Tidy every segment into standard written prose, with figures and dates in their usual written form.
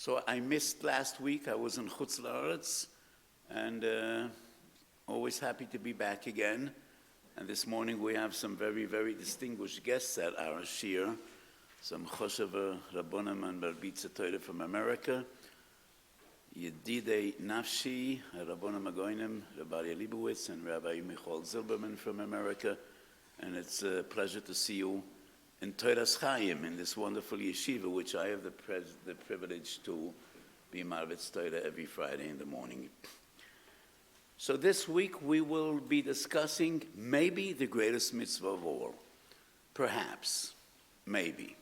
So I missed last week. I was in Chutz La'aretz, and always happy to be back again. And this morning we have some very, very distinguished guests at our shir. Some Choshever Rabbonim and Barbitza Torah from America. Yedidei Nafshi, Rabbonim Agoinim, Rabbi Leibowitz, and Rabbi Michael Zilberman from America. And it's a pleasure to see you in Torah's Chaim, in this wonderful yeshiva, which I have the privilege to be Marvitz Torah every Friday in the morning. So this week we will be discussing maybe the greatest mitzvah of all. Perhaps. Maybe.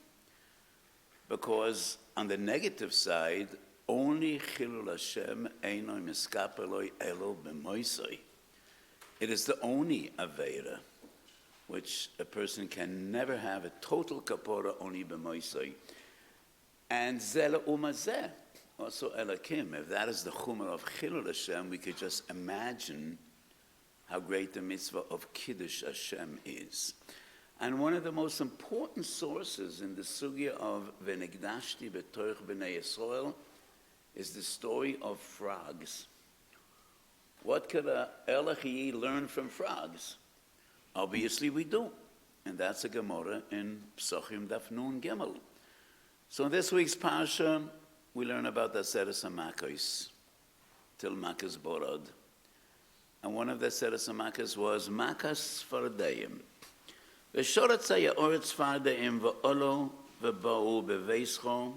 Because on the negative side, only Chilul Hashem Einoi Miskapeloi Elo B'moisoi. It is the only Vaera which a person can never have, a total kapora only b'moisoi. And zela umazeh, also elakim. If that is the chumar of Chilul Hashem, we could just imagine how great the mitzvah of Kiddush Hashem is. And one of the most important sources in the sugya of V'negdashti b'torch b'nei Yisrael is the story of frogs. What could a Elachi learn from frogs? Obviously we do, and that's a Gemara in Psochim Daf Nun Gimel. So in this week's Parsha, we learn about the Seres HaMakos, till Makas Borod. And one of the Seres HaMakos was Makas Sfardeim. V'shoretz ha'oretz Sfardeim v'olo v'ba'u b'veischo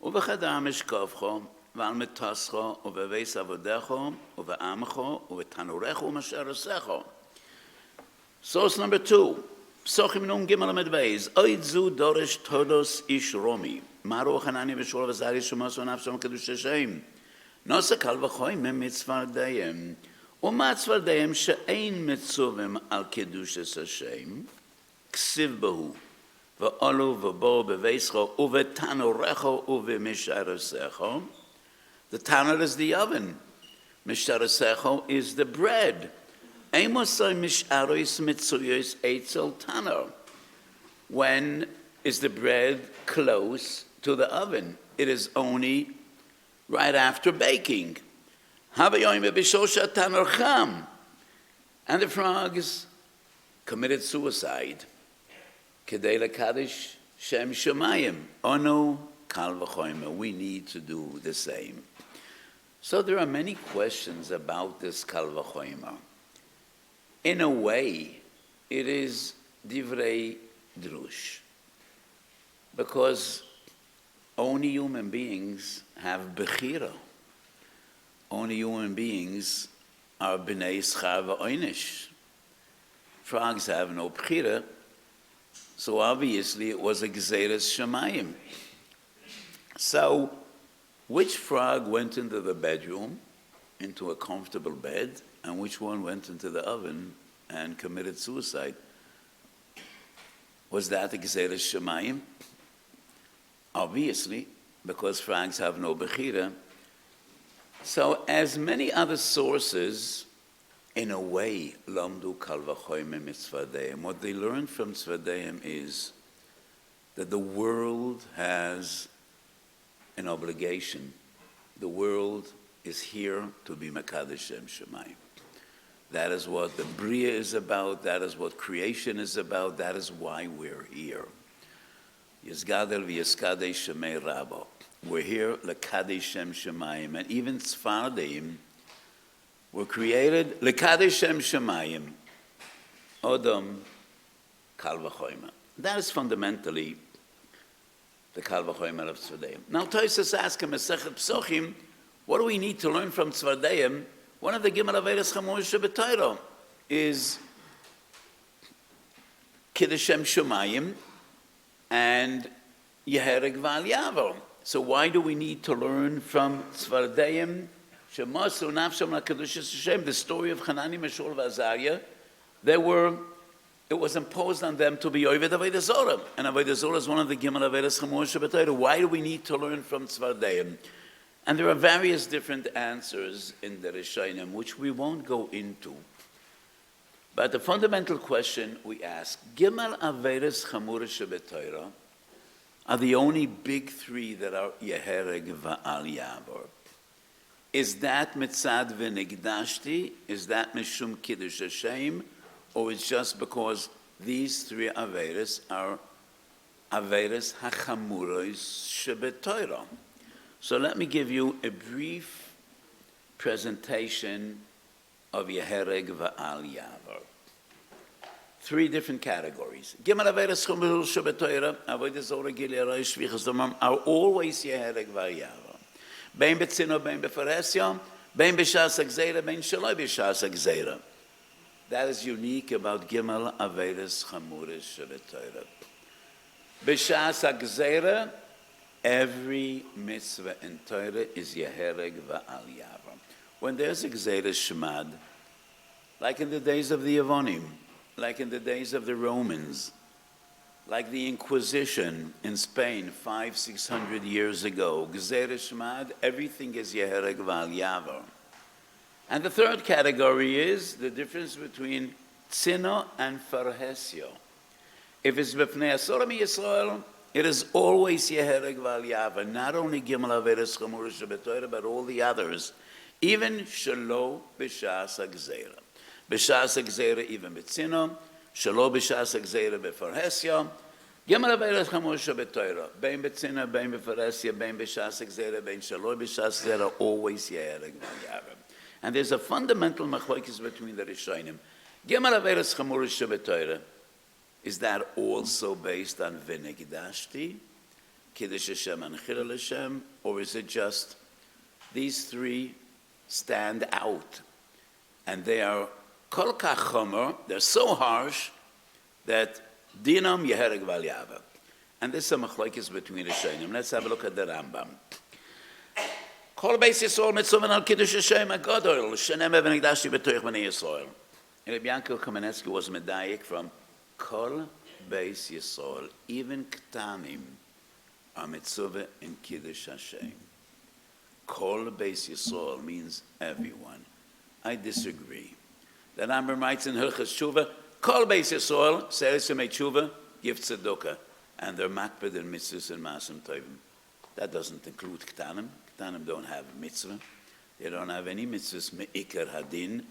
u'v'chadar mishkovcho v'al mitoscho u'v'veis avodecho u'v'amcho u'v'tanurecho u'masheresecho. Source number 2, Psochim Nun Gimel Amid Beis, Oid Zu Dorish Todos Ish Romi, Maru Chanani V'Shol V'Zari Shumos V'Nafshom Kiddush Hashem, Nosa Kal V'Choy Mem Mitzvardayim, Uma Tzvardayim She'ein Mitzuvim Al Kiddush Hashem, Ksiv Bahu, V'Olu V'Bo B'Veischo, U'V'Tanorecho U'V'Misharesecho. The tanner is the oven, Misharesecho is the bread. When is the bread close to the oven? It is only right after baking. And the frogs committed suicide. We need to do the same. So there are many questions about this Kal V'chomer. In a way, it is divrei drush, because only human beings have bechira. Only human beings are b'nei schar v'oinish. Frogs have no bechira, so obviously it was a gzeres shamayim. So, which frog went into the bedroom, into a comfortable bed, and which one went into the oven and committed suicide? Was that the Gzeres Shemayim? Obviously, because frogs have no bechira. So, as many other sources, in a way, Lamdu Kal V'Chomer Mitzvadeim. What they learned from Tzvadeim is that the world has an obligation. The world is here to be Mekadesh Shem Shemayim. That is what the Bria is about. That is what creation is about. That is why we're here. Yizgadel v'yiskadei shemei Rabo. We're here Lekadesh Shem Shemayim. And even Tzfardim were created Lekadesh Shem Shemayim. Odom Kal V'chomer. That is fundamentally the Kal V'chomer of Tzvardim. Now Tosfos asks him, Masechet Psochim, what do we need to learn from Tzvardim? One of the Gimel Averos Chamuros Sheb'Torah is Kiddush Shem Shemayim and Yehereg V'al Yavor. So why do we need to learn from Tzvardim? Shemosu Nafshom LaKiddush Hashem. The story of Hanani, Meshul, V'Azariah. It was imposed on them to be Oved Avodah Zorah. And Avodah Zorah is one of the Gimel Averos Chamuros Sheb'Torah. Why do we need to learn from Tzvardim? And there are various different answers in the Rishonim, which we won't go into. But the fundamental question we ask, Gimel Averos Chamuros Sheb'Torah, are the only big three that are Yehereg Va'al Yavor. Is that Mitzad V'Nigdashti? Is that Mishum Kiddush Hashem? Or it's just because these three Averes are Averes HaChamuros Shebetoira? So let me give you a brief presentation of Yehereg Va'al Yavor. Three different categories. Gimel Averes Chamuros Shebetoira, Avodas Ora Gilera Shvichas Domam, are always Yehereg Va'al Yavor. Bein Betzino, Bein Befaresya, Bein B'Shas HaGzeira, Bein Shaloi B'Shas HaGzeira. That is unique about Gimel Averes Chamuros Shebetoira. B'Shas HaGzeira, every mitzvah in Torah is Yehereg Va'al Yavor. When there's a Gzeira Shmad, like in the days of the Yevonim, like in the days of the Romans, like the Inquisition in Spain 500-600 years ago, Gzeira Shmad, everything is Yehereg Va'al Yavor. And the third category is the difference between Tzino and Farhesyo. If it's B'fnei Asora Yisrael, it is always Yehereg Va'al Yavor, not only Gimel Averes Chamuros Shebetoira, but all the others, even Shelo B'Shas HaGzeira. B'Shas HaGzeira, even B'Tzino, Shelo B'Shas HaGzeira B'Farhesya, Gimel Averes Chamuros Shebetoira, Bein B'Tzino, Bein B'Farhesya, Bein B'Shas HaGzeira, Bein Shelo B'Shas HaGzeira, always Yehereg Va'al Yavor. And there's a fundamental machlokes between the Rishonim. Gimel Averes Chamuros Shebetoira, is that also based on V'Nigdashti, Kiddush Hashem and Chilul Hashem, or is it just these three stand out and they are kol kach chomer, they're so harsh that dinam Yehereg Va'al Yavor? And there's some machlokes between the Rishonim. Let's have a look at the Rambam. Kol beis Yisrael mitzuven al Kiddush Hashem HaGadol, shenem V'Nigdashti b'toich b'nei Yisrael. And Rabbi Yankel Kamenetsky was medayik from Kol Beis Yisrael, even Ktanim, are mitzvah in Kiddush Hashem. Kol Beis Yisrael means everyone. I disagree. The Rambam writes in Hilchas Tshuva, Kol Beis Yisrael, Seres Yemei Tshuva, give tzedukah, and they're makpid in mitzvahs and masim tovim. That doesn't include Ktanim. Ktanim don't have mitzvah. They don't have any mitzvahs me'ikar hadin.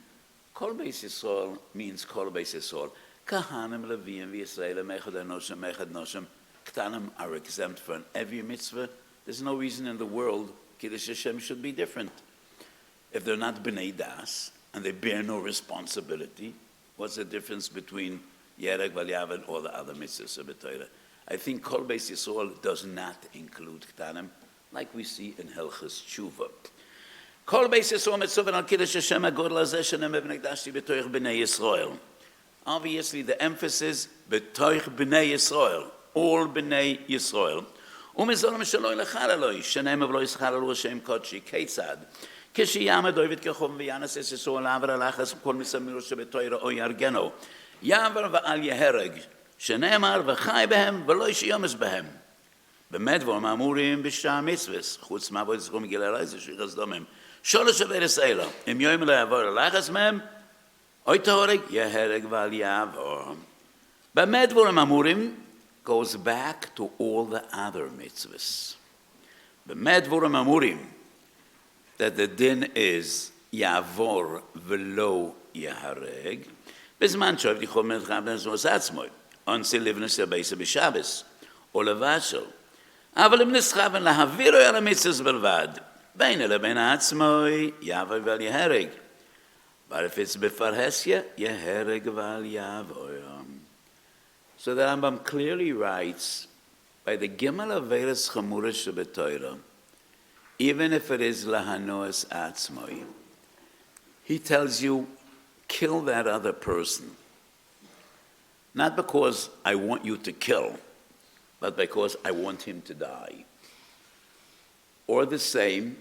Kol Beis Yisrael means Kol Beis Yisrael. Kahanim, Leviim, V'Yisrael, Mechad HaNoshim, Mechad Noshim. Ktanim are exempt from every mitzvah. There's no reason in the world Kiddush Hashem should be different. If they're not B'nai Das, and they bear no responsibility, what's the difference between Yehereg Va'al Yavor and all the other mitzvahs of the Torah? I think Kol Beis Yisrael does not include Ktanim, like we see in Hilchas Tshuva. Kol Beis Yisrael mitzvah al Kiddush Hashem HaGodel Hazeh shenem V'Nigdashti b'toich b'nei Yisrael. Obviously, the emphasis, b'toich b'nei Yisrael, all b'nei Yisrael. U'mizolam shaloi lechal eloi, shenem v'lo yischal elu Hashem kodshi, ketzad. Kishiyama David kechom v'yanas es Yisrael avar alachas kol misamiro shebetoira o yargeno. Yavar v'al Yehereg, shenemar v'chai behem v'lo yishiyomes behem. B'med v'om amurim b'shah mitzvahs, chutz ma'avod Yisrael Gilera Shvichas Domim. Sholosh averes eila, im yoyim lo yavar alachas mehem, Oy Torek, Yehereg Va'al Yavor. B'med v'om amurim goes back to all the other mitzvahs. B'med v'om amurim, that the din is Yavor v'lo Yehereg. B'zman shov dichol melcham b'nezos atzmoy, until livnus yabeisa b'Shabbos, or levashel. Aval im nischaven lahaviro yal mitzvahs belvad, bein leben atzmoy, Yavor v'al Yehereg. But if it's B'Farhesya, Yehereg Va'al Yavor. So the Rambam clearly writes, by the Gimel Averes Chamuros Shebetoira, even if it is Lahanoas Atzmoi, he tells you, kill that other person. Not because I want you to kill, but because I want him to die. Or the same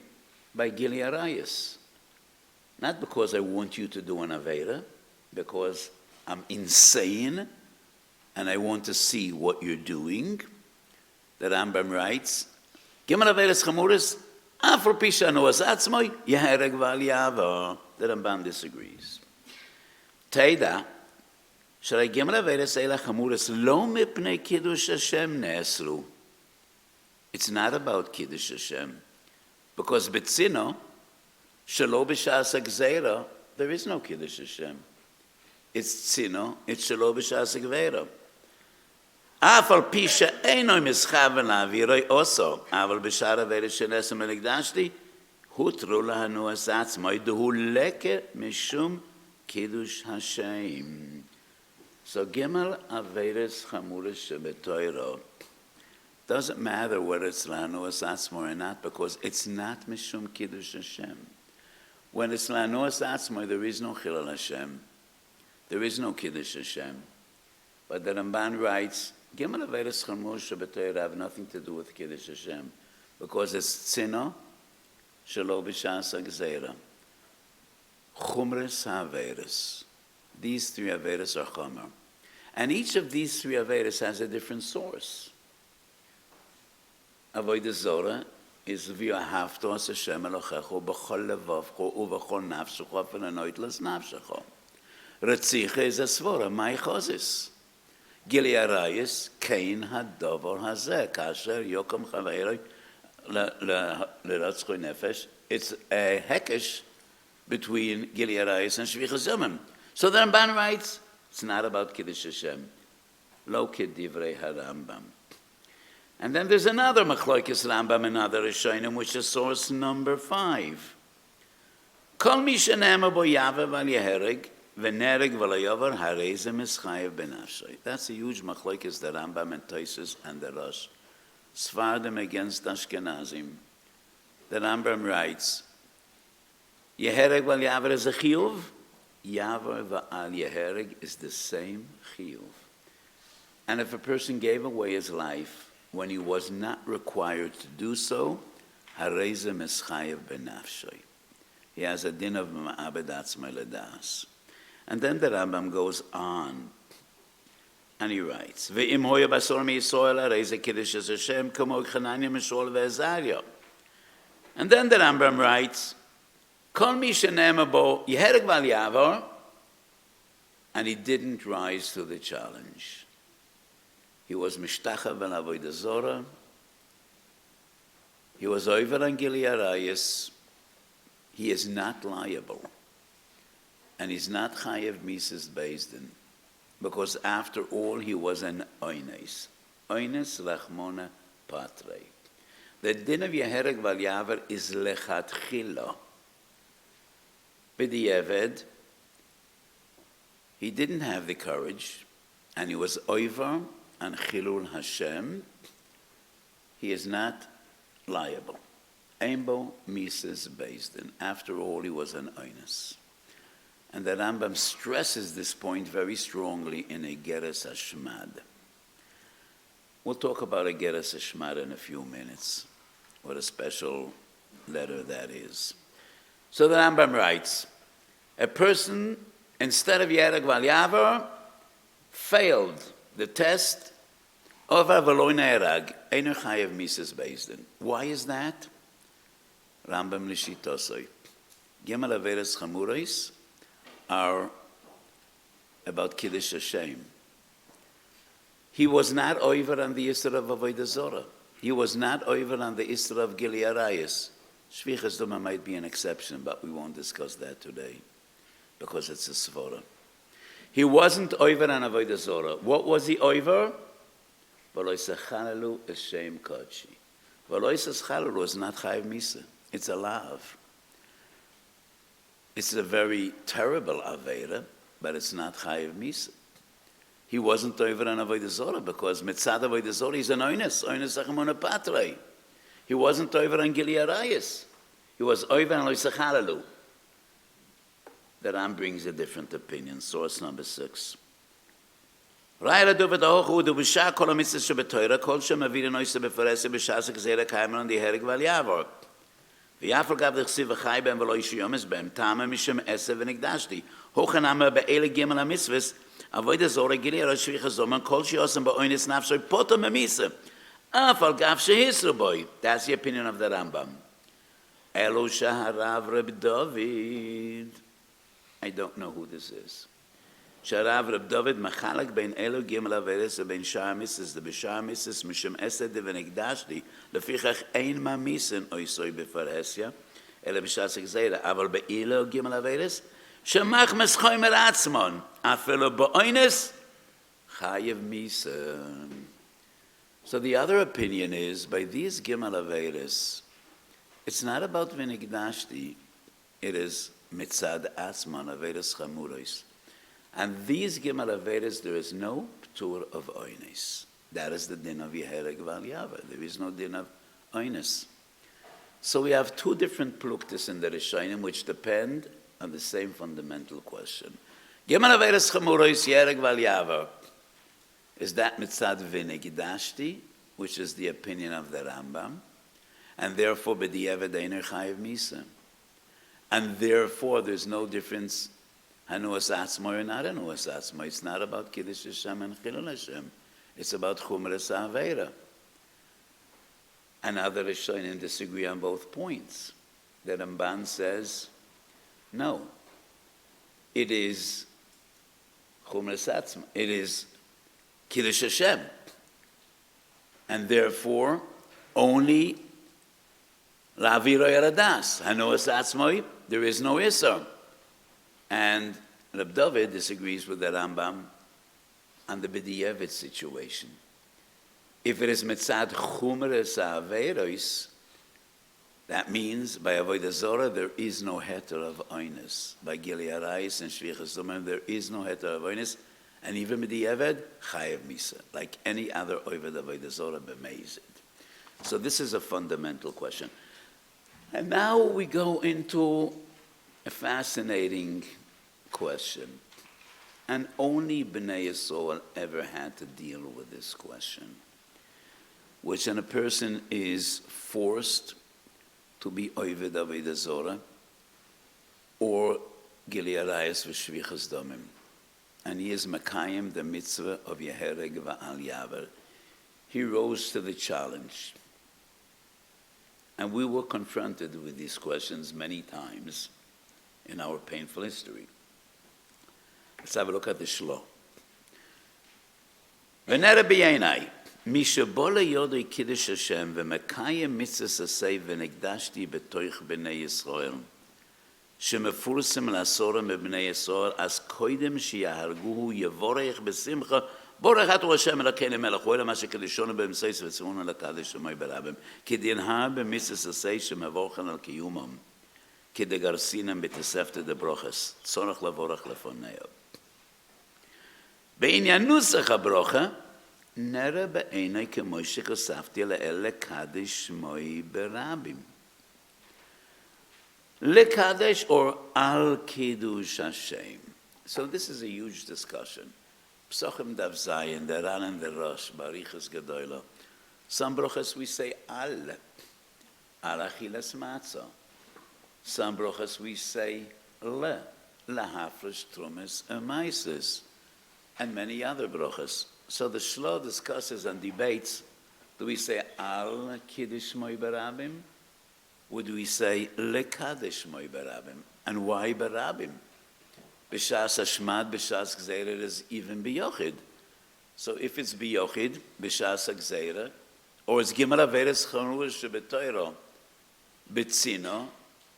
by Gilead Arayos. Not because I want you to do an Vaera, because I'm insane and I want to see what you're doing. The Rambam writes, Gimel Averes Chamuros, Afro Pisha Noas Atzmoi, Yehereg Va'al Yavor. The Rambam disagrees. Teida, Shalai Gimel Averes Eila Chamuros, Lo Mipnei Kiddush Hashem Nesru. It's not about Kiddush Hashem. Because Betzino, Shelo B'Shas HaGzeira, there is no Kiddush Hashem. It's Tzino, it's Shelo B'Shas HaGzeira. אף על פי שאינו מסכוון להעבירוי עושו, אבל בשאר הווירא שנעשו ונקדשתי, הותרו להנועס עצמו, דהוא לקה משום קידוש השם. So Gimel Averes Chamuras Shebetoiro. Doesn't matter whether it's Lahanuas Atzmo or not, because it's not Mishum Kiddush Hashem. When it's Lahanuas Atzmo, there is no Chilul Hashem. There is no Kiddush Hashem. But the Ramban writes, Gimel Averes Chamuras Shebetoiro have nothing to do with Kiddush Hashem, because it's Tzino, Shelo B'Shas HaGzeira. Chumres HaAveres. These three Averes are Chomer. And each of these three Averes has a different source. Avodah Zorah is v'ahavto as Hashem Elochecho b'chol levavcho u'v'chol nafshecho v'nanoitlas nafshecho. Retzicha is a svora, my chozis. Gili Arayis, Kain hadover hazeh, kasher yokom chaveiroi l'ratzchoi nefesh. It's a hekesh between Gili Arayis and Shvicha Zomim. So the Ramban writes, it's not about Kiddush Hashem. Lo kedivrei harambam. And then there's another Machloikis Rambam, another Rishonim, which is source number 5. Kol mi shenema bo yave val yehereg, v'nereg v'layover hareze mischayev benafshay. That's a huge Machloikis, the Rambam and Tosfos and the Rosh. Sfardim against Ashkenazim. The Rambam writes, Yehereg val yaver is a chiyuv, Yavar va'al Yehereg is the same chiyuv. And if a person gave away his life when he was not required to do so, hareze mischayev benafshay. He has a din of ma'abed atzmai ledas. And then the Rambam goes on, and he writes, Ve'im hoya basor mi'Yisrael hareze kiddush es Hashem kamo Chananya mishol ve'Azariah. And then the Rambam writes, Kol mi shenema bo yehereg val yavar, and he didn't rise to the challenge. He was mishtachav vel avodah zorah. He was over on Gili Arayis. He is not liable, and he's not chayev mises bezdin, because after all he was an oines rachmona patre. The din of yehereg val yavar is lechatchila. B'di'eved, he didn't have the courage, and he was over on Chilul Hashem. He is not liable. Eimbo mises bezdin. After all, he was an oines. And the Rambam stresses this point very strongly in a Geras Hashmad. We'll talk about a Geras Hashmad in a few minutes. What a special letter that is. So the Rambam writes, a person, instead of Yereg Val Yavar, failed the test of Avaloi Ne'erag, Eino Chayev Mises Bezdin. Why is that? Rambam Lishitosoi. Gimel Averes Chamurais are about Kiddush Hashem. He was not over on the Isra of Avodah Zorah. He was not over on the Isra of Gili Arayis. Shvichas Duma might be an exception, but we won't discuss that today, because it's a svara. He wasn't over on Avodah Zorah. What was he over? V'lo yisachalalu eshem kodshi. V'lo yisachalalu is not chayiv misa. It's a lav. It's a very terrible Vaera, but it's not chayiv misa. He wasn't over on Avodah Zorah because mitzad Avodah Zorah he's an oines achamona patrei. He wasn't over on Gili Arayis. He was over on Loisachalalu. The Ram brings a different opinion. Source number 6. Vaera dovet ahochu du b'shah kol ha-mitzvos shebetoira kol shemavir noise beferese b'shas ha'gzeira kaimer on the hereg val yavar. V'yafal gav d'chsiv v'chai b'em v'lo yishiyomes b'em tama mishem ese v'nigdashti. Hochanama be'ele gimel ha-mitzvos avodah zorah gili arayis shvicha zoman kol she'osem ba'oines nafshoy potom ha-misa. Afal gav shehisru boy. That's the opinion of the Rambam. Elo shaharav Reb David. I don't know who this is. שהרב רב דוד מחלק בין אלו גימל אביירס ובין שאר המיסס, ובשאר המיסס משום אסד ונקדשתי, לפיכך אין ממיסן אוי סוי בפרהסיה, אלא בשעת גזירה, אבל באילו גימל אביירס, שמחמס חומר עצמון, אפילו באוינס, חייב מיסן. So the other opinion is, by these Gimel Averis, it's not about Vinigdashti, it is Mitzad Asman Averis Chamuros. And these Gimel Averis, there is no Ptur of Oines. That is the din of Yehereg Val Yava. There is no din of Oines. So we have two different pluktis in the Rishonim, which depend on the same fundamental question. Gimel Averis Chamuros Yehereg Val Yava. Is that mitzad vinigdashti, which is the opinion of the Rambam, and therefore b'di'evad einer chayiv misa, and therefore there's no difference hanuas atzmo or not hanuas atzmo. It's not about Kiddush Hashem and Chilul Hashem. It's about chumras Vaera. And other Rishonim disagree on both points. The Ramban says, no, it is chumras atzmo. It is Kiddush Hashem. And therefore, only La'aviro Yaradas. Hanuas Atzmoi, there is no Isser. And Reb David disagrees with the Rambam on the B'di'evet situation. If it is Mitzad Chumeres Ha'averos, that means by Avodah Zorah there is no heter of Oines. By Gili Arayis and Shvichas Domen there is no heter of Oines. And even with the Eved, Chayev Misa, like any other Oved Avodah Zorah b'meizid. So this is a fundamental question. And now we go into a fascinating question. And only Bnei Yisrael ever had to deal with this question, which when a person is forced to be Oved Avodah Zorah or Gili Arayis v'Shvichas Domim, and he is Makayim, the mitzvah of Yehereg Va'al Yaver. He rose to the challenge. And we were confronted with these questions many times in our painful history. Let's have a look at the Shlo. V'nera b'yainai, mishabol yodei Kiddush Hashem v'Makayim mitzvahs asay v'negdashti b'toich b'nei Yisrael. שמפורסם לעשורה מבני ישראל, אז קודם שיהרגוהו יבורך בשמחה, בורך אתו השם אלוקינו מלך, הוא אלא מה שקדישונו באמצעיס וציוונו לקדש שמי ברבם, כדנהר במצוות עשה שמבורכן על קיומם, כדגרסינם בתוספתא דברוכס, צורך לבורך לפניו. בעניין נוסח הברוכה, נראה בעיני כמו שכספתי לאל לקדש שמי ברבים. Lekadesh or Al Kiddush Hashem. So this is a huge discussion. Psachim Dav Zayin, the Ran and the Rosh, Barichas Gedoyla. Some brochas we say Al Achilas Matzah. Some brochas we say Lahafresh Trumis Emaisis, and many other brochas. So the Shlo discusses and debates, do we say Al Kiddush Moy Barabim? Would we say Lekadesh Moy Barabim? And why Barabim? B'shas Hashmad, b'shas Gzeira is even B'yochid. So if it's B'yochid, b'shas Gzeira, or it's Gimel Averes Chanur Shebetoiro, B'tzino,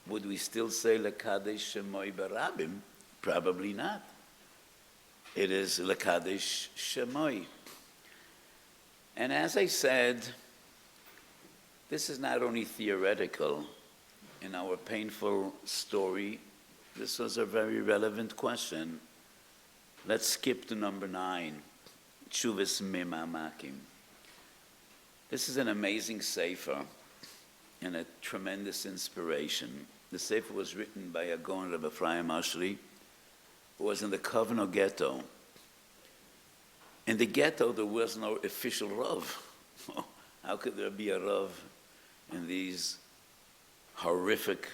would we still say Lekadesh Moy Barabim? Probably not. It is Lekadesh Shemoy. And as I said, this is not only theoretical. In our painful story, this was a very relevant question. Let's skip to number 9, Tshuvas Mimamakim. This is an amazing sefer and a tremendous inspiration. The sefer was written by a Gaon Reb Ephraim Ashri, who was in the Kovno ghetto. In the ghetto, there was no official Rav. How could there be a Rav in these horrific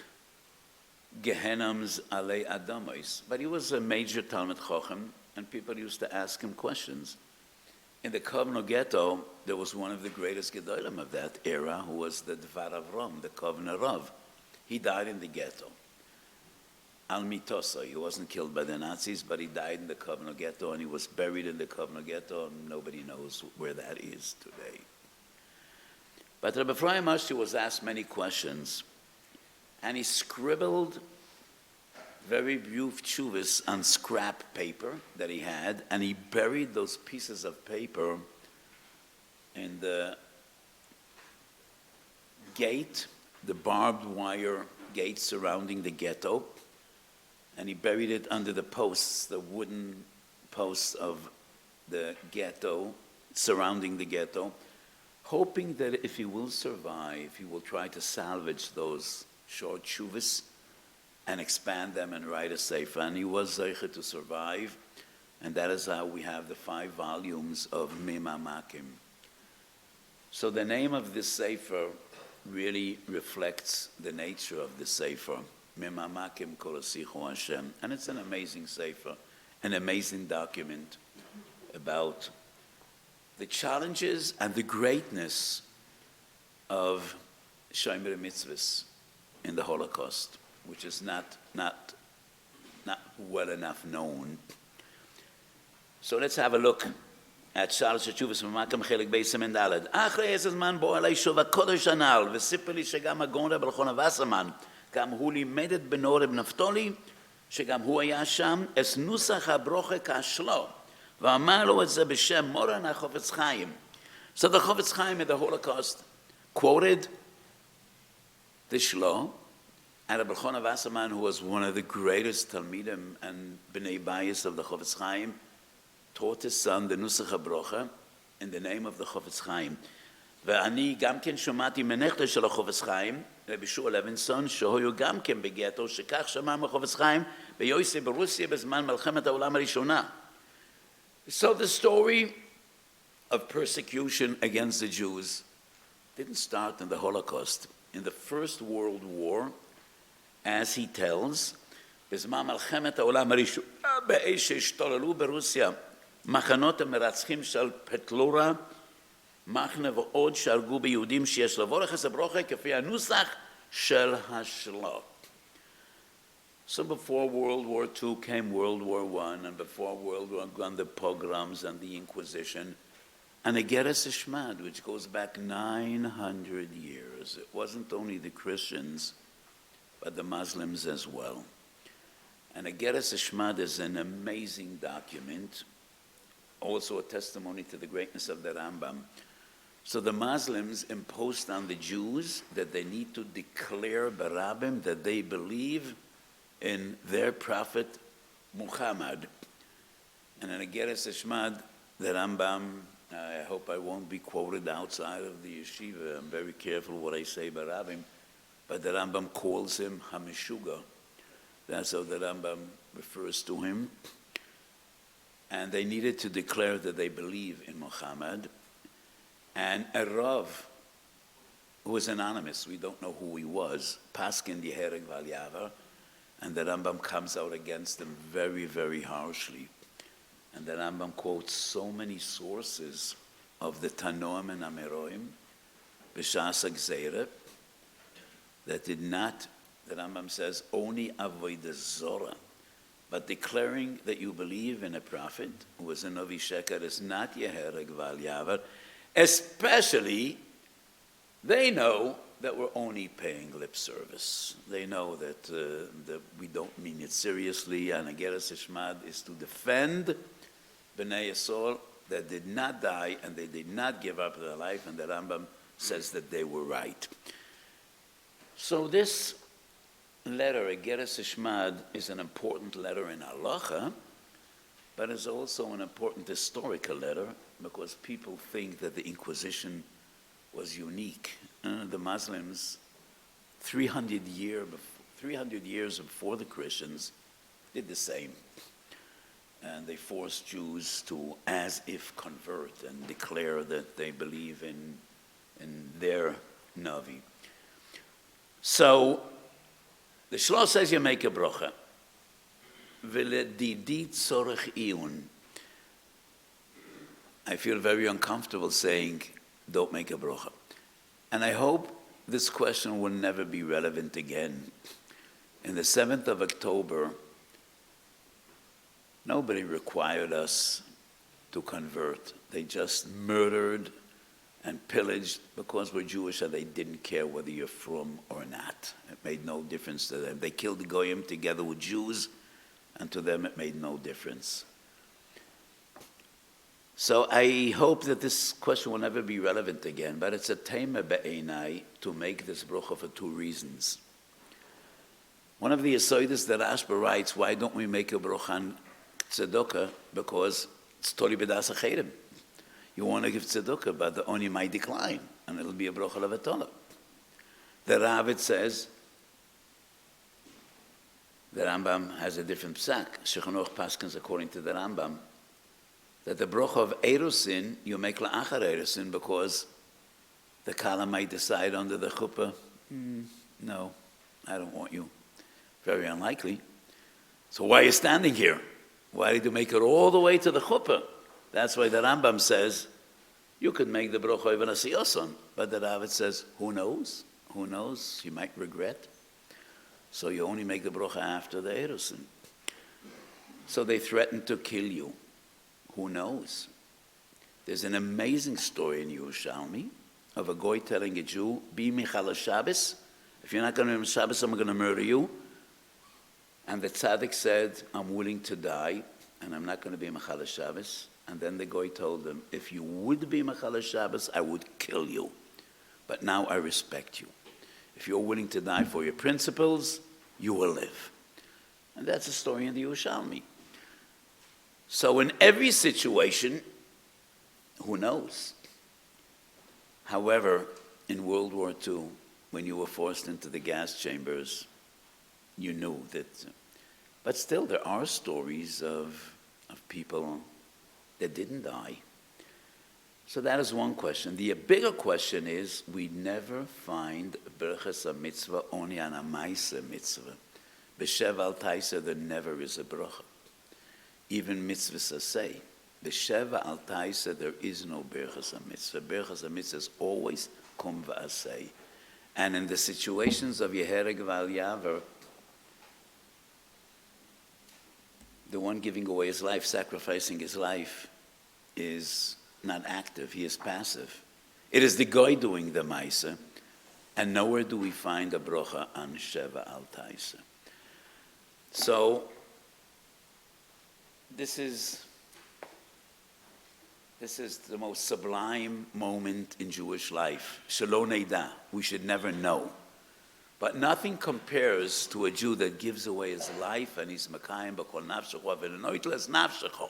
Gehenams alei Adamos? But he was a major Talmud Chochem, and people used to ask him questions. In the Kovno ghetto, there was one of the greatest Gedolim of that era, who was the Dvar Avram, the Kovno Rav. He died in the ghetto. al mitoso. He wasn't killed by the Nazis, but he died in the Kovno ghetto, and he was buried in the Kovno ghetto, and nobody knows where that is today. But Rabbi Ephraim Ashti was asked many questions, and he scribbled very beautiful tshuvas on scrap paper that he had, and he buried those pieces of paper in the gate, the barbed wire gate surrounding the ghetto, and he buried it under the posts, the wooden posts of the ghetto, surrounding the ghetto, hoping that if he will survive, he will try to salvage those short tshuvas and expand them and write a sefer. And he was zeicher to survive, and that is how we have the 5 volumes of Mimamakim. So the name of this sefer really reflects the nature of the sefer, Mimamakim Kolosichu Hashem. And it's an amazing sefer, an amazing document about the challenges and the greatness of Shomer Mitzvas in the Holocaust, which is not well enough known. So let's have a look at Shalosh Tshuvos Mamakim Chelik Beis Siman Daled. אחרי איזה זמן בוא אליי שוב הקודש הנ"ל, וסיפר לי שגם הגאון רב אלחנן וסרמן, גם הוא לימד את בנו רב נפתולי, שגם הוא היה שם, את נוסח הברוכה כשלו, ואמר לו את זה בשם מורן החפץ חיים. So the Chofetz Chaim in the Holocaust quoted the Shlo, and Rabbi Elchanan Wasserman, who was one of the greatest Talmidim and Bnei Bayis of the Chofetz Chaim, taught his son the Nusach HaBrocha in the name of the Chofetz Chaim. ואני גם כן שמעתי מנכדו של החפץ חיים, רבי שמואל לוינסון, שהיו גם כן בגטו, שכך שמע מהחפץ חיים ביוסי ברוסיה בזמן מלחמת העולם הראשונה. So the story of persecution against the Jews didn't start in the Holocaust. In the First World War, as he tells, בזמן מלחמת העולם הראשונה, באש שהשתוללו ברוסיה, מחנות המרצחים של פטלורה, מחנה ועוד שהרגו ביהודים שיש לבורך את הברוכה כפי הנוסח של השלו. So before World War II came World War I, and before World War I, the pogroms and the Inquisition, and a Geras Ishmad, which goes back 900 years. It wasn't only the Christians, but the Muslims as well. And a Geras Ishmad is an amazing document, also a testimony to the greatness of the Rambam. So the Muslims imposed on the Jews that they need to declare Barabim that they believe in their prophet Muhammad. And in a Geras Ishmad, the Rambam, I hope I won't be quoted outside of the yeshiva, I'm very careful what I say Barabim, but the Rambam calls him Hamishuga. That's how the Rambam refers to him. And they needed to declare that they believe in Muhammad. And a Rav, who was anonymous, we don't know who he was, Paskin Yehereg Val Yavar, and the Rambam comes out against him very, very harshly. And the Rambam quotes so many sources of the Tanoim and Ameroim, B'shas HaGzeira, that did not, the Rambam says, only Avodah Zorah, but declaring that you believe in a prophet who was a Novi Sheker is not Yehereg Val Yavar, especially they know that we're only paying lip service. They know that we don't mean it seriously, and a Geras Ishmad is to defend Bnei Yisrael that did not die and they did not give up their life, and the Rambam says that they were right. So this letter, a Geras Ishmad, is an important letter in halacha, but it's also an important historical letter because people think that the Inquisition was unique. The Muslims, 300 years before the Christians, did the same. And they forced Jews to, as if, convert and declare that they believe in their Navi. So, the Shlo says you make a brocha. V'ledidi tzorech iyun. I feel very uncomfortable saying, don't make a brocha. And I hope this question will never be relevant again In the 7th of October, nobody required us to convert. They just murdered and pillaged because we're Jewish, and they didn't care whether you're from or not. It made no difference to them. They killed the Goyim together with Jews, and to them it made no difference. So I hope that this question will never be relevant again, but it's a tema be'enai to make this bracha for two reasons. One of the Yesodis that Ashba writes, why don't we make a bracha on tzedakah? Because it's totally b'das acherim. You want to give tzedakah, but the oni might decline, and it'll be a bracha levatala. The Ravid says, the Rambam has a different psak. Shulchan Aruch paskins according to the Rambam, that the bracha of erusin, you make la'achar erusin, because the kala might decide under the chuppah, no, I don't want you. Very unlikely. So why are you standing here? Why did you make it all the way to the chuppah? That's why the Rambam says, you could make the bracha even a siyoson, but the Ravid says, who knows? Who knows? You might regret. So you only make the bracha after the erusin. So they threatened to kill you. Who knows? There's an amazing story in Yerushalmi of a goy telling a Jew, be michal Shabbos. If you're not going to be Shabbos, I'm going to murder you. And the tzaddik said, I'm willing to die, and I'm not going to be michal Shabbos. And then the goy told him, if you would be michal Shabbos, I would kill you. But now I respect you. If you're willing to die for your principles, you will live. And that's a story in the Yerushalmi. So in every situation, who knows? However, in World War II, when you were forced into the gas chambers, you knew that. But still, there are stories of people that didn't die. So that is one question. The bigger question is, we never find Berachas mitzvah only on a Maisa mitzvah. B'shev al taisa, there never is a bracha. Even Mitzvas say, B'shev al taisa, there is no Berachas mitzvah. Berachas mitzvah is always kum v'asei. And in the situations of Yehereg v'al Yaver, the one giving away his life, sacrificing his life, is not active, he is passive. It is the goy doing the maisa, and nowhere do we find a brocha on Sheva al Taisa. So, this is the most sublime moment in Jewish life. Shelo neida, we should never know. But nothing compares to a Jew that gives away his life and he's makayim b'kol nafshecho v'noitles nafshecho.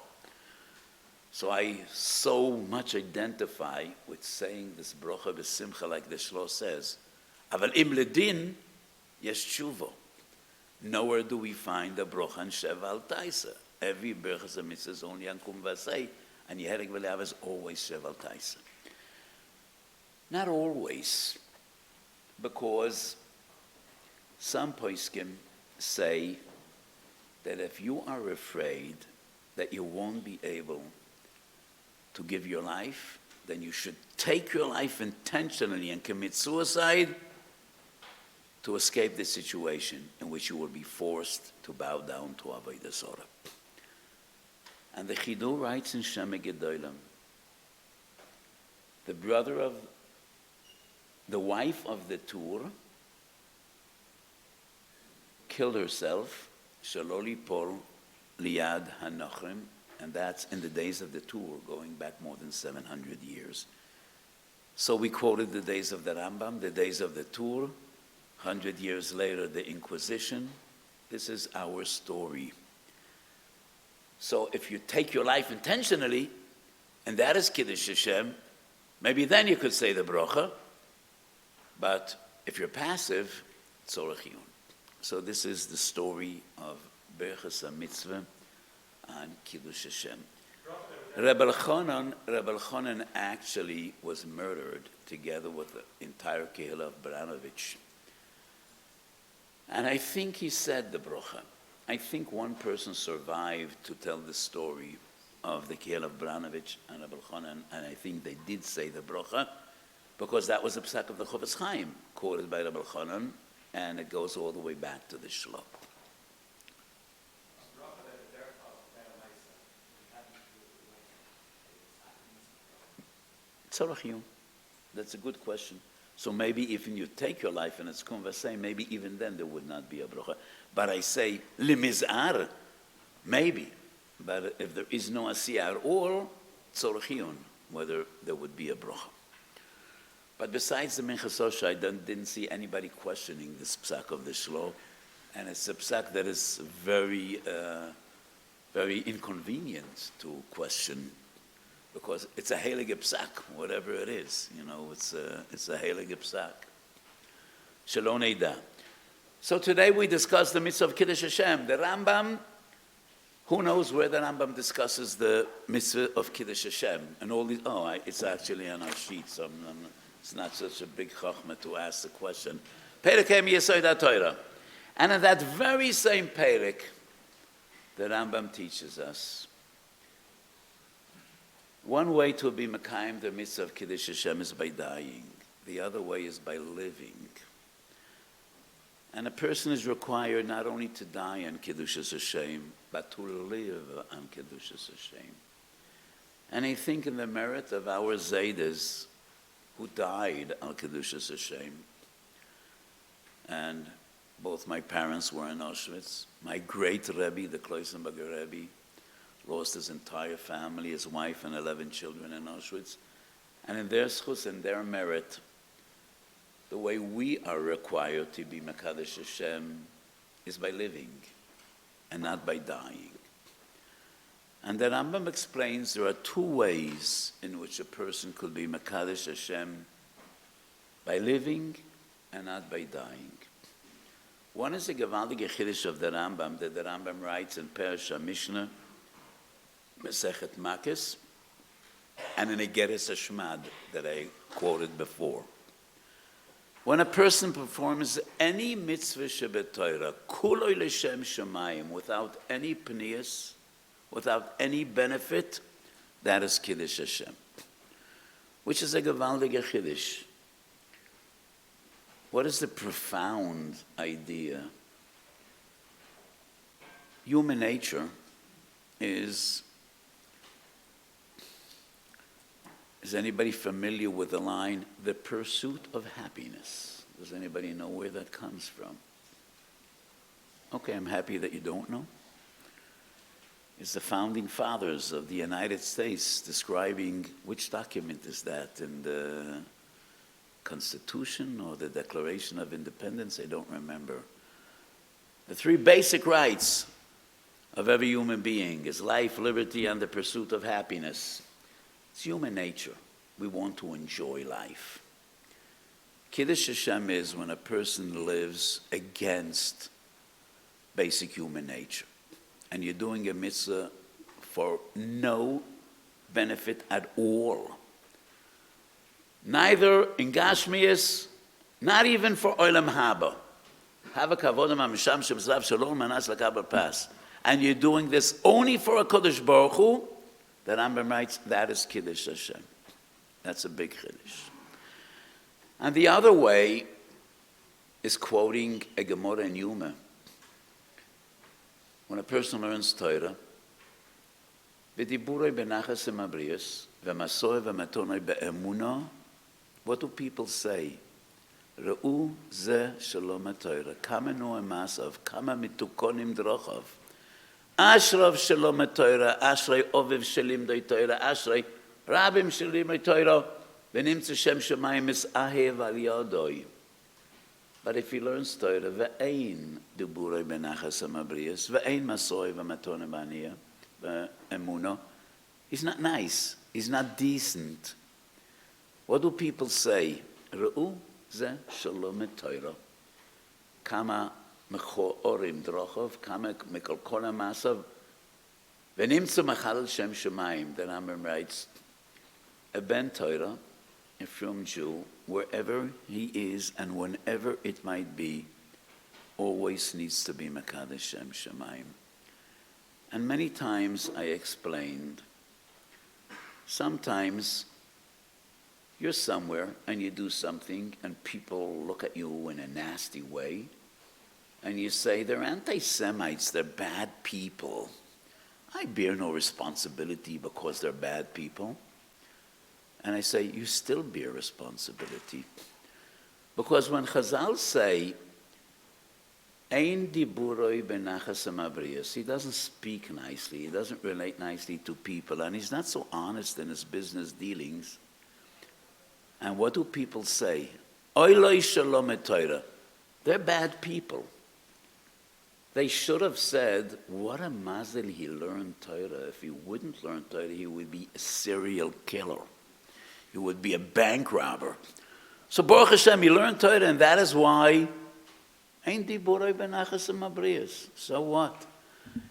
So I so much identify with saying this brocha b'simcha like the Shlo says. Aval im ledin yesh tshuva. Nowhere do we find a brocha on Sheva al Taisa. Every berachas mitzvah is only on kum v'asei, and Yehereg v'le'av is always Sheva al Taisa. Not always, because some poskim say that if you are afraid that you won't be able to give your life, then you should take your life intentionally and commit suicide to escape the situation in which you will be forced to bow down to Avodah Zorah. And the Chidur writes in Shema Gedolim, the wife of the Tur killed herself, Shaloli Pol Liad Hanochrim, and that's in the days of the Tur, going back more than 700 years. So we quoted the days of the Rambam, the days of the Tur, 100 years later, the Inquisition. This is our story. So if you take your life intentionally, and that is Kiddush Hashem, maybe then you could say the bracha, but if you're passive, tzorech iyun. So this is the story of Berachas Mitzvah and Kiddush Hashem. Reb Elchanan actually was murdered together with the entire Kehillah of Baranovich. And I think he said the bracha. I think one person survived to tell the story of the Kehillah of Baranovich and Reb Elchanan, and I think they did say the bracha, because that was the psak of the Chofetz Chaim, quoted by Reb Elchanan, And it goes all the way back to the Shlo. Tzorach. That's a good question. So maybe if you take your life and it's conversay, maybe even then there would not be a bracha. But I say, limizar, maybe. But if there is no asiyah at all, tzorach, whether there would be a bracha. But besides the Minchas Osha, I didn't see anybody questioning this psak of the Shlo. And it's a psak that is very, very inconvenient to question, because it's a heilige psak, whatever it is. It's a heilige psak. Shelo neida. So today we discuss the mitzvah of Kiddush Hashem. The Rambam, who knows where the Rambam discusses the mitzvah of Kiddush Hashem and all these. It's actually on our sheet, so it's not such a big chachma to ask the question. Perek Yesod HaTorah. And in that very same perek, the Rambam teaches us one way to be Mekayim the mitzvah of Kiddush Hashem is by dying. The other way is by living. And a person is required not only to die on Kiddush Hashem, but to live on Kiddush Hashem. And I think in the merit of our Zaydas who died on Kiddush Hashem, and both my parents were in Auschwitz. My great Rebbe, the Kloisenberger Rebbe, lost his entire family, his wife and 11 children in Auschwitz. And in their schus and their merit, the way we are required to be Mekadesh Hashem is by living and not by dying. And the Rambam explains there are two ways in which a person could be Mekadesh Hashem: by living and not by dying. One is the gewaltige Kiddush of the Rambam that the Rambam writes in Parshas Mishnah, Mesechet Makos, and in Igeres Hashmad that I quoted before. When a person performs any mitzvah shebetoira, kuloi l'shem shemayim, without any pnius, without any benefit, that is Kiddush Hashem, which is a gewaltige Kiddush. What is the profound idea? Human nature is anybody familiar with the line, the pursuit of happiness? Does anybody know where that comes from? Okay, I'm happy that you don't know. It's the founding fathers of the United States describing, which document is that, in the Constitution or the Declaration of Independence? I don't remember. The three basic rights of every human being is life, liberty, and the pursuit of happiness. It's human nature. We want to enjoy life. Kiddush Hashem is when a person lives against basic human nature. And you're doing a mitzvah for no benefit at all. Neither in Gashmias, not even for Olam Haba. Hava kavod ma'misham sheb'zlav shalom manas l'kabel pas. And you're doing this only for a Kodesh Baruch Hu. The Rambam writes, that is Kiddush Hashem. That's a big Kiddush. And the other way is quoting a Gemara in Yuma. When a person learns Torah, v'diburoi benachas emabrius, v'masoi v'matonoi be'emunah, what do people say? Re'u ze shalom HaTorah, kama noa masav, kama mitukonim drochav, ashrav shalom HaTorah, ashrei oviv shalim doi Torah, ashrei rabim shalim doi Torah, v'nimtza shem shemayim misahev al yadoi. But if he learns Torah, ve'ein diburoi benachas emabrius, ve'ein masoi v'matonoi b'aniyah, ve'emunah, he's not nice, he's not decent. What do people say? Re'u ze shalom HaTorah. Kama mechorim drochov, kama mekolkol ha'masav, v'nimtzu mechalel shem shemayim. The Rambam writes, a ben Torah, a frum Jew, wherever he is and whenever it might be, always needs to be mekadesh shem shemayim. And many times I explained, sometimes You're somewhere and you do something and people look at you in a nasty way and you say, they're anti-Semites, they're bad people. I bear no responsibility because they're bad people. And I say, you still bear responsibility. Because when Chazal say, Ein diburoi benachas hamabrios, he doesn't speak nicely, he doesn't relate nicely to people, and he's not so honest in his business dealings. And what do people say? Oiloi shalom et Torah. They're bad people. They should have said, what a mazel he learned Torah. If he wouldn't learn Torah, he would be a serial killer. He would be a bank robber. So Baruch Hashem, he learned Torah, and that is why Ein diburoi benachas hamabrios. So what?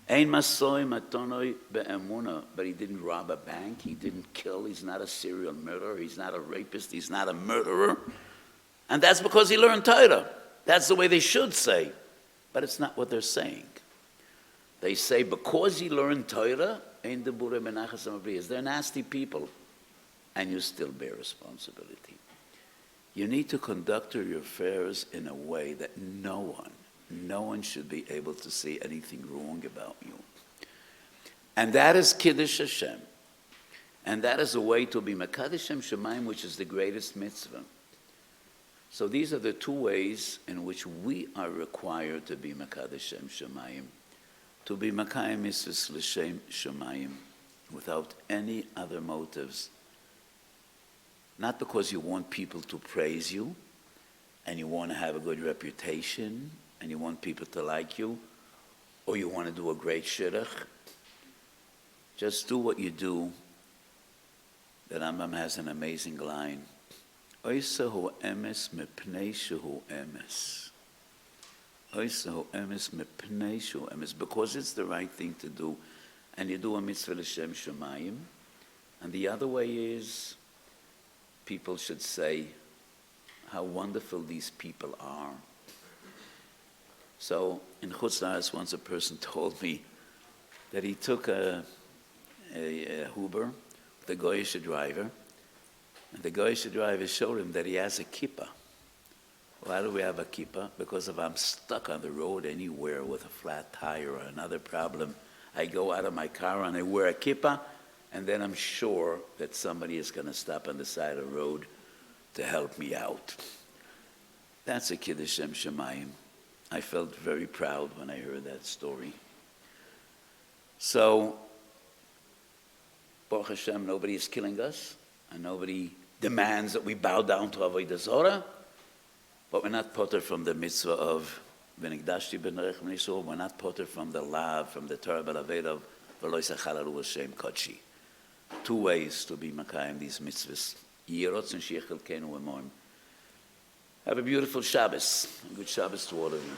Ein masoi matonoi be'emuna. But he didn't rob a bank. He didn't kill. He's not a serial murderer. He's not a rapist. He's not a murderer. And that's because he learned Torah. That's the way they should say. But it's not what they're saying. They say because he learned Torah, Ein diburoi benachas hamabrios. They're nasty people. And you still bear responsibility. You need to conduct your affairs in a way that no one should be able to say anything wrong about you. And that is Kiddush Hashem. And that is a way to be Mekadesh Shem Shemaim, which is the greatest mitzvah. So these are the two ways in which we are required to be Mekadesh Shem Shemaim. To be Mekayim Mitzvahs L'Shem Shemaim, without any other motives. Not because you want people to praise you, and you want to have a good reputation, and you want people to like you, or you want to do a great shidduch. Just do what you do. The Rambam has an amazing line. Oisahu emes mepnei shehu emes. Oisahu emes mepnei shehu emes. Because it's the right thing to do, and you do a mitzvah l'shem shemayim. And the other way is, people should say how wonderful these people are. So in Chutz La'aretz, once a person told me that he took a Uber, the Goyish driver, and the Goyish driver showed him that he has a kippah. Why do we have a kippah? Because if I'm stuck on the road anywhere with a flat tire or another problem, I go out of my car and I wear a kippah, and then I'm sure that somebody is going to stop on the side of the road to help me out. That's a Kiddush Shem Shemayim. I felt very proud when I heard that story. So, Baruch Hashem, nobody is killing us, and nobody demands that we bow down to Avodah Zorah, but we're not potter from the mitzvah of V'nigdashti b'nerech v'nisur. We're not potter from the law, from the Torah b'Vaera of V'lo yisachal aru Hashem kodshi. Two ways to be Makayim these mitzvahs. Yirotz and Shiachel Kenu Emoim. Have a beautiful Shabbos. A good Shabbos to all of you.